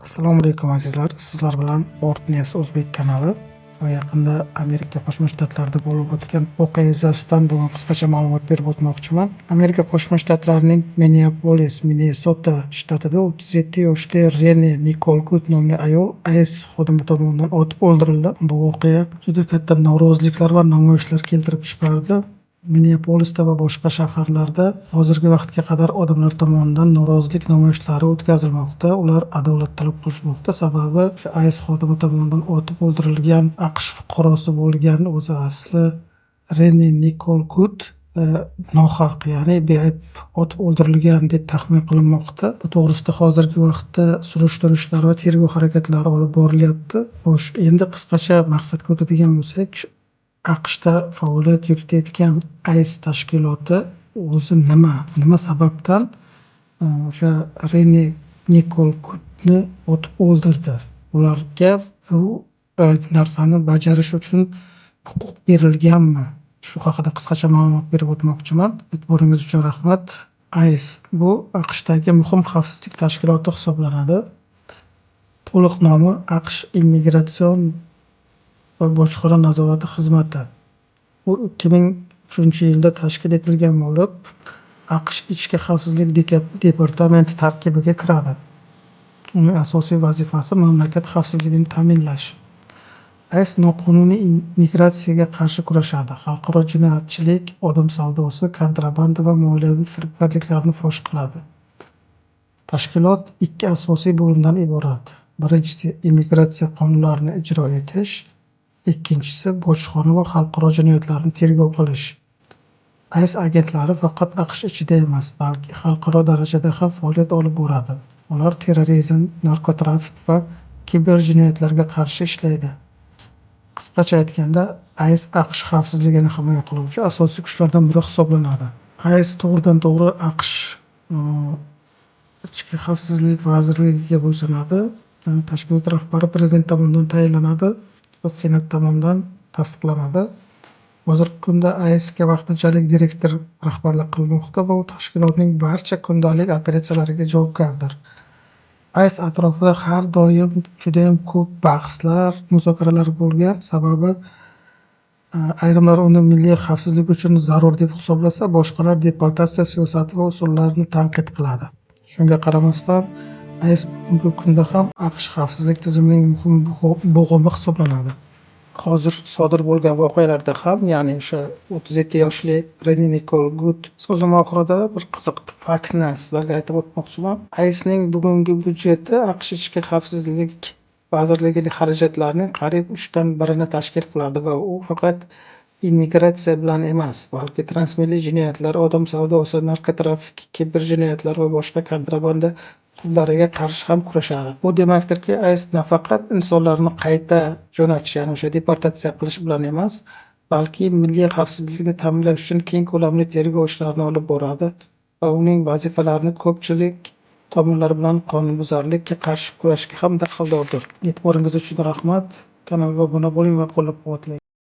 Assalomu alaykum azizlar. Sizlar bilan News O'zbek kanali. Yaqinda Amerika Qo'shma Shtatlarida bo'lib o'tgan voqea yuzasidan bugun qisqacha ma'lumot berib o'tmoqchiman. Amerika Qo'shma Shtatlarining Minneapolis, Minnesota shtatida 37 yoshli Rene Nikol Gut nomli ayol ICE xodimi tomonidan otib o'ldirildi. Bu voqea juda katta noroziliklar va namoyishlar keltirib chiqardi. Minneapolisda va boshqa shaharlarda hozirgi vaqtga qadar odamlar tomonidan norozilik namoyishlari o'tkazilmoqda. Ular adolat talab qilishmoqda. Sababi ICE xodimi tomonidan otib o'ldirilgan AQSh fuqarosi bo'lgan o'zi asli Rene Nikol Gut nohaq, ya'ni beayb otib o'ldirilgan deb taxmin qilinmoqda. Bu to'g'risida hozirgi vaqtda surishtiruv va tergov harakatlari olib borilyapti. Xo'sh, endi qisqacha maqsadga o'tadigan bo'lsak, AQShda faoliyat yuritayotgan ICE tashkiloti o'zi nima sababdan o'sha Rene Nikol Gutni otib o'ldirdi? Ularga bu narsani bajarish uchun huquq berilganmi? Shu haqida qisqacha ma'lumot berib o'tmoqchiman. E'tiboringiz uchun rahmat. ICE bu AQShdagi muhim xavfsizlik tashkiloti hisoblanadi. To'liq nomi AQSh Immigratsion va bojxona nazorati xizmati. U 2003-yilda tashkil etilgan bo'lib, AQSh Ichki xavfsizlik departamenti tarkibiga kiradi. Uning asosiy vazifasi mamlakat xavfsizligini ta'minlash. ICE noqonuniy migratsiyaga qarshi kurashadi. Xalqaro jinoyatchilik, odam savdosi, kontrabanda va moliyaviy firibgarliklarni fosh qiladi. Tashkilot ikki asosiy bo'limdan iborat. Birinchisi immigratsiya qonunlarini ijro etish, ikkinchisi bojxona va xalqaro jinoyatlarni tergov qilish. ICE agentlari faqat AQSh ichida emas, balki xalqaro darajada ham faoliyat olib boradi. Ular terrorizm, narkotrafik va kiber jinoyatlarga qarshi ishlaydi. Qisqacha aytganda, ICE AQSh xavfsizligini himoya qiluvchi asosiy kuchlardan biri hisoblanadi. ICE to'g'ridan-to'g'ri AQSh Ichki xavfsizlik vazirligiga bo'ysunadi. Tashkilot rahbari prezident tomonidan tayinlanadi va senat tomonidan tasdiqlanadi. Hozirgi kunda ICEga vaqtinchalik direktor rahbarlik qilmoqda va u tashkilotning barcha kundalik operatsiyalariga javobgardir. ICE atrofida har doim juda ham ko'p bahslar, muzokaralar bo'lgan. Sababi ayrimlar uni milliy xavfsizlik uchun zarur deb hisoblasa, boshqalar deportatsiya siyosati va usullarini tanqid qiladi. Shunga qaramasdan, ICE bugungi kunda ham AQSh xavfsizlik tizimining muhim bo'g'ini hisoblanadi. Hozir sodir bo'lgan voqealarda ham, ya'ni o'sha 37 yoshli Rene Nikol Gut so'zim oxirida bir qiziq faktni sizlarga aytib o'tmoqchiman. ICEning bugungi byudjeti AQSh Ichki xavfsizlik vazirligining xarajatlarining qariyb 1/3 tashkil qiladi va u faqat immigratsiya bilan emas, balki transmilliy jinoyatlar, odam savdosi, narkotrafik, kiber jinoyatlar va boshqa kontrabanda turlariga qarshi ham kurashadi. Bu demakdirki, ICE nafaqat insonlarni qayta jo'natish, ya'ni o'sha deportatsiya qilish bilan emas, balki milliy xavfsizlikni ta'minlash uchun keng ko'lamli tergov ishlarini olib boradi va uning vazifalarini ko'pchilik tomonlar bilan qonunbuzarlikka qarshi kurashga ham daxldordir. E'tiboringiz uchun rahmat. Kanalga obuna bo'ling va qo'llab-quvvatlang.